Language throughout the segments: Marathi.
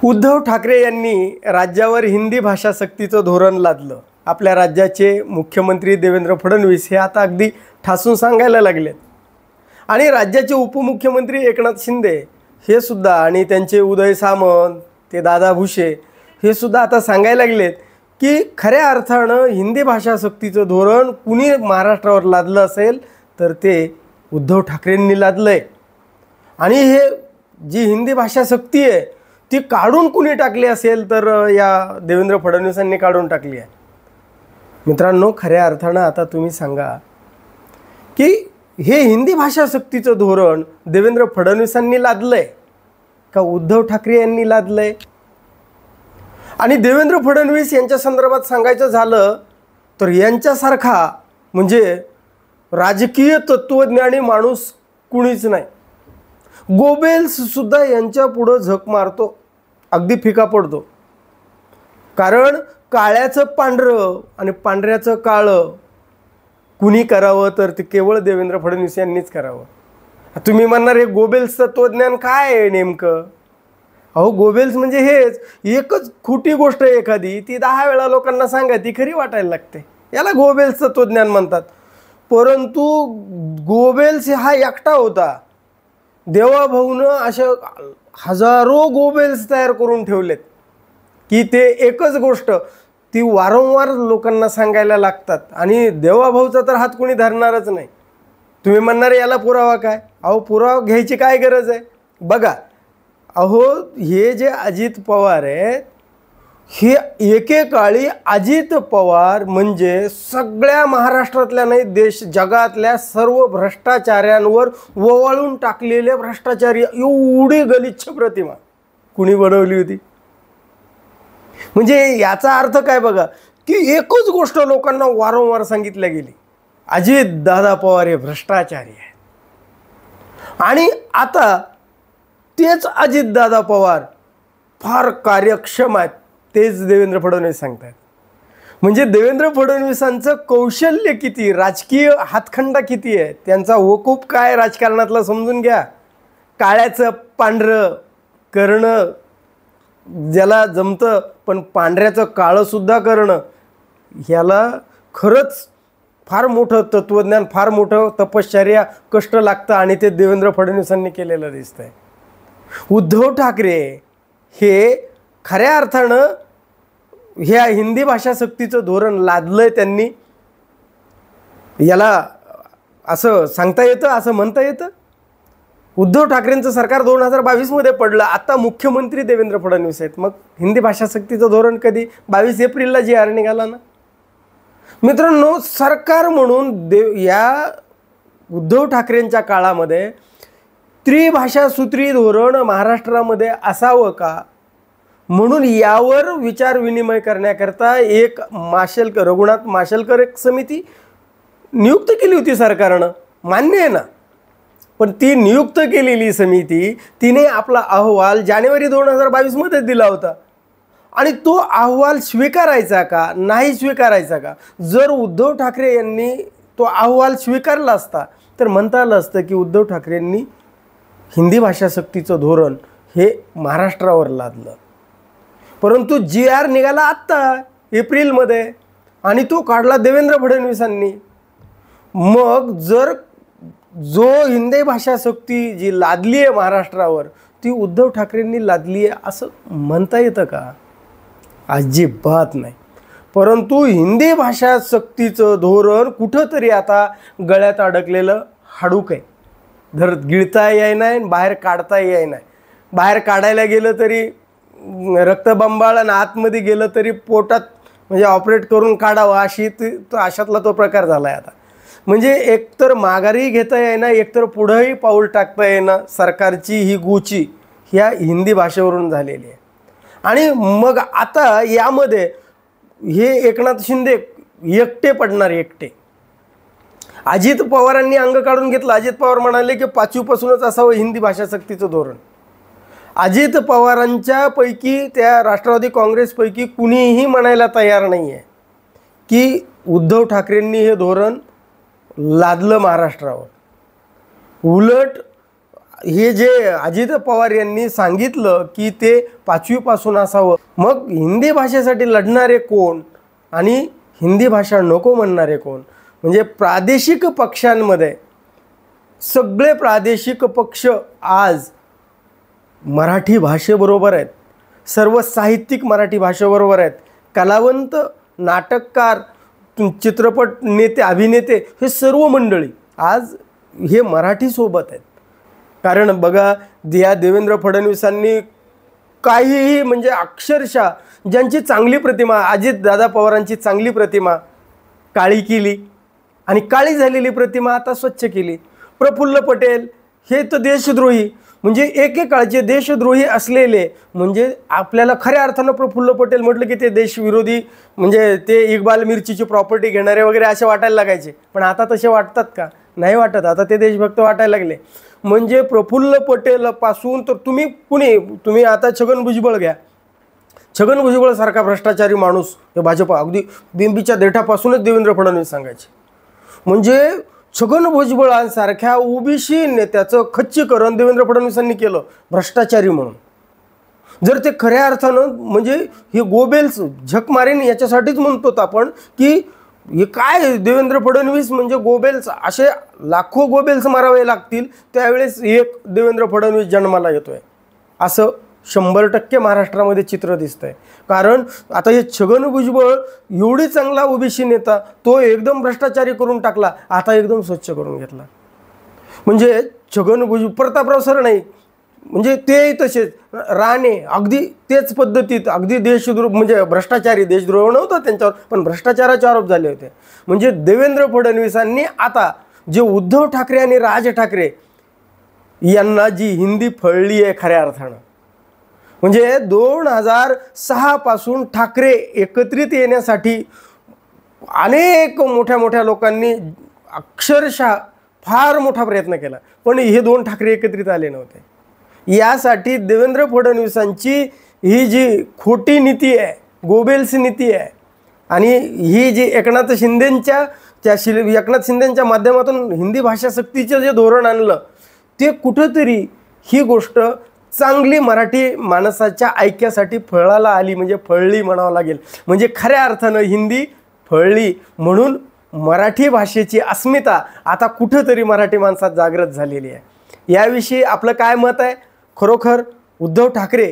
उद्धव ठाकरे यांनी राज्यावर हिंदी भाषा सक्तीचं धोरण लादलं। आपल्या राज्याचे मुख्यमंत्री देवेंद्र फडणवीस हे आता अगदी ठासून सांगायला लागलेत आणि राज्याचे उपमुख्यमंत्री एकनाथ शिंदे हे सुद्धा आणि त्यांचे उदय सामंत ते दादा भुसे हे सुद्धा आता सांगायला लागलेत की खऱ्या अर्थानं हिंदी भाषा सक्तीचं धोरण कुणी महाराष्ट्रावर लादलं असेल तर ते उद्धव ठाकरेंनी लादलंय आणि हे जी हिंदी भाषा सक्ती आहे ती काढून कुणी टाकली असेल तर या देवेंद्र फडणवीसांनी काढून टाकली आहे। मित्रांनो, खऱ्या अर्थानं आता तुम्ही सांगा की हे हिंदी भाषा सक्तीचं धोरण देवेंद्र फडणवीसांनी लादलंय का उद्धव ठाकरे यांनी लादलंय? आणि देवेंद्र फडणवीस यांच्या संदर्भात सांगायचं झालं तर यांच्यासारखा म्हणजे राजकीय तत्त्वज्ञानी माणूस कुणीच नाही। गोबेल्स सुद्धा यांच्या पुढं झक मारतो, अगदी फिका पडतो। कारण काळ्याचं पांढरं आणि पांढऱ्याचं काळं कुणी करावं तर ते केवळ देवेंद्र फडणवीस यांनीच करावं। तुम्ही म्हणणार हे गोबेल्स तत्त्वज्ञान काय आहे नेमकं? अहो, गोबेल्स म्हणजे हेच, एकच खोटी गोष्ट एखादी ती 10 वेळा लोकांना सांगा ती खरी वाटायला लागते, याला गोबेल्स तत्त्वज्ञान म्हणतात। परंतु गोबेल्स हा एकटा होता, देवाभाऊनं अशा हजारो गोबेल्स तयार करून ठेवलेत की ते एकच गोष्ट ती वारंवार लोकांना सांगायला लागतात आणि देवाभाऊचा तर हात कोणी धरणारच नाही। तुम्ही म्हणणार याला पुरावा काय? अहो, पुरावा घ्यायची काय गरज आहे? बघा, अहो हे जे अजित पवार आहेत हे एकेकाळी अजित पवार म्हणजे सगळ्या महाराष्ट्रातल्या नाही देश जगातल्या सर्व भ्रष्टाचाऱ्यांवर ववाळून टाकलेले भ्रष्टाचारी एवढी गलिच्छ प्रतिमा कुणी बनवली होती? म्हणजे याचा अर्थ काय बघा की एकच गोष्ट लोकांना वारंवार सांगितल्या गेली, अजित दादा पवार हे भ्रष्टाचारी आहेत। आणि आता तेच अजित दादा पवार फार कार्यक्षम आहेत तेच देवेंद्र फडणवीस सांगतात। म्हणजे देवेंद्र फडणवीसांचं कौशल्य किती, राजकीय हातखंडा किती आहे, त्यांचा वकूफ काय राजकारणातला समजून घ्या। काळ्याचं पांढरं करणं ज्याला जमतं पण पांढऱ्याचं काळं सुद्धा करणं ह्याला खरंच फार मोठं तत्त्वज्ञान, फार मोठं तपश्चर्या, कष्ट लागतं आणि ते देवेंद्र फडणवीसांनी केलेलं दिसतंय। उद्धव ठाकरे हे खऱ्या अर्थानं ह्या हिंदी भाषा सक्तीचं धोरण लादलंय त्यांनी, याला असं सांगता येतं, असं म्हणता येतं। उद्धव ठाकरेंचं सरकार 2022 मध्ये पडलं, आता मुख्यमंत्री देवेंद्र फडणवीस आहेत, मग हिंदी भाषा सक्तीचं धोरण कधी 22 एप्रिलला GR निघाला ना। मित्रांनो, सरकार म्हणून या उद्धव ठाकरेंच्या काळामध्ये त्रिभाषासूत्री धोरण महाराष्ट्रामध्ये असावं का म्हणून यावर विचार विनिमय करण्याकरता एक रघुनाथ माशेलकर एक समिती नियुक्त केली होती सरकारनं, मान्य आहे ना। पण ती नियुक्त केलेली समिती तिने आपला अहवाल जानेवारी 2022 मध्ये दिला होता आणि तो अहवाल स्वीकारायचा का नाही स्वीकारायचा का? जर उद्धव ठाकरे यांनी तो अहवाल स्वीकारला असता तर म्हणता आलं असतं की उद्धव ठाकरेंनी हिंदी भाषा सक्तीचं धोरण हे महाराष्ट्रावर लादलं। परंतु GR निघाला आत्ता एप्रिलमध्ये आणि तो काढला देवेंद्र फडणवीसांनी। मग जर जो हिंदी भाषा सक्ती जी लादली आहे महाराष्ट्रावर ती उद्धव ठाकरेंनी लादली आहे असं म्हणता येतं का? अजिबात नाही। परंतु हिंदी भाषा सक्तीचं धोरण कुठंतरी आता गळ्यात अडकलेलं हाडूक आहे, धर गिळता येईना बाहेर काढता येईना। बाहेर काढायला गेलं तरी रक्तबंबाळ आणि आतमध्ये गेलं तरी पोटात म्हणजे ऑपरेट करून काढावं अशातला तो प्रकार झाला आहे आता। म्हणजे एकतर माघारी घेता येईना, एकतर पुढंही पाऊल टाकता येईना। सरकारची ही गुची ह्या हिंदी भाषेवरून झालेली आहे। आणि मग आता यामध्ये हे एकनाथ शिंदे एकटे पडणार, एकटे। अजित पवारांनी अंग काढून घेतलं। अजित पवार म्हणाले की 5वीपासूनच असावं हिंदी भाषा सक्तीचं धोरण। अजित पवारांच्या पैकी त्या राष्ट्रवादी काँग्रेसपैकी कुणीही म्हणायला तयार नाही आहे की उद्धव ठाकरेंनी हे धोरण लादलं महाराष्ट्रावर। उलट हे जे अजित पवार यांनी सांगितलं की ते 5वी पासून असावं, मग हिंदी भाषेसाठी लढणारे कोण आणि हिंदी भाषा नको म्हणणारे कोण? म्हणजे प्रादेशिक पक्षांमध्ये सगळे प्रादेशिक पक्ष आज मराठी भाषेबरोबर आहेत, सर्व साहित्यिक मराठी भाषेबरोबर आहेत, कलावंत, नाटककार, चित्रपट नेते, अभिनेते हे सर्व मंडळी आज हे मराठीसोबत आहेत. कारण बघा, या देवेंद्र फडणवीसांनी काहीही म्हणजे अक्षरशः ज्यांची चांगली प्रतिमा, अजितदादा पवारांची चांगली प्रतिमा काळी केली आणि काळी झालेली प्रतिमा आता स्वच्छ केली. प्रफुल्ल पटेल हे तर देशद्रोही, म्हणजे एकेकाळचे देशद्रोही असलेले, म्हणजे आपल्याला खऱ्या अर्थानं प्रफुल्ल पटेल म्हटलं की ते देशविरोधी, म्हणजे ते इक्बाल मिरचीची प्रॉपर्टी घेणारे वगैरे असे वाटायला लागायचे. पण आता तसे वाटतात का? नाही वाटत. आता ते देशभक्त वाटायला लागले. म्हणजे प्रफुल्ल पटेलपासून तर तुम्ही आता छगन भुजबळ घ्या. छगन भुजबळसारखा भ्रष्टाचारी माणूस हे भाजप अगदी बिंबीच्या देठापासूनच देवेंद्र फडणवीस सांगायचे. म्हणजे छगन भुजबळांसारख्या ओबीसी नेत्याचं खच्चीकरण देवेंद्र फडणवीसांनी केलं भ्रष्टाचारी म्हणून. जर ते खऱ्या अर्थानं म्हणजे हे गोबेल्स झक मारेन याच्यासाठीच म्हणतो आपण की हे काय देवेंद्र फडणवीस म्हणजे गोबेल्स, असे लाखो गोबेल्स मारावे लागतील त्यावेळेस एक देवेंद्र फडणवीस जन्माला येतोय असं 100% महाराष्ट्रामध्ये चित्र दिसतंय. कारण आता हे छगन भुजबळ एवढी चांगला ओबीसी नेता, तो एकदम भ्रष्टाचारी करून टाकला, आता एकदम स्वच्छ करून घेतला. म्हणजे छगन भुजबळ, प्रतापराव सरनाईक म्हणजे ते तसेच, राणे अगदी तेच पद्धतीत, अगदी देशद्रोह म्हणजे भ्रष्टाचारी, देशद्रोह नव्हता त्यांच्यावर पण भ्रष्टाचाराचे आरोप झाले होते. म्हणजे देवेंद्र फडणवीसांनी आता जे उद्धव ठाकरे आणि राज ठाकरे यांना जी हिंदी फळली आहे खऱ्या अर्थानं, म्हणजे 2006 पासून ठाकरे एकत्रित येण्यासाठी अनेक मोठ्या लोकांनी अक्षरशः फार मोठा प्रयत्न केला, पण हे दोन ठाकरे एकत्रित आले नव्हते. यासाठी देवेंद्र फडणवीसांची ही जी खोटी नीती आहे, गोबेल्स नीती आहे, आणि ही जी एकनाथ शिंदेंच्या माध्यमातून हिंदी भाषा सक्तीचं जे धोरण आणलं, ते कुठंतरी ही गोष्ट चांगली मराठी माणसाच्या ऐक्यासाठी फळाला आली, म्हणजे फळली म्हणावं लागेल. म्हणजे खऱ्या अर्थानं हिंदी फळली, म्हणून मराठी भाषेची अस्मिता आता कुठंतरी मराठी माणसात जागृत झालेली आहे. याविषयी आपलं काय मत आहे? खरोखर उद्धव ठाकरे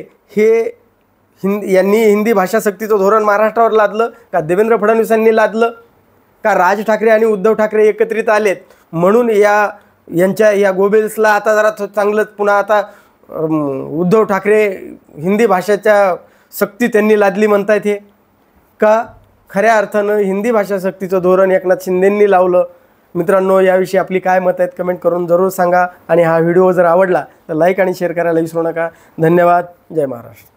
यांनी हिंदी भाषा सक्तीचं धोरण महाराष्ट्रावर लादलं का देवेंद्र फडणवीसांनी लादलं का राज ठाकरे आणि उद्धव ठाकरे एकत्रित आलेत म्हणून या गोबेल्सला आता जरा चांगलंच पुन्हा आता उद्धव ठाकरे हिंदी भाषेच्या सक्ती त्यांनी लादली म्हणतायत? हे का खऱ्या अर्थानं हिंदी भाषा सक्तीचं धोरण एकनाथ शिंदेंनी लावलं? मित्रांनो, याविषयी आपली काय मत आहेत कमेंट करून जरूर सांगा. आणि हा व्हिडिओ जर आवडला तर लाईक आणि शेअर करायला विसरू नका. धन्यवाद. जय महाराष्ट्र.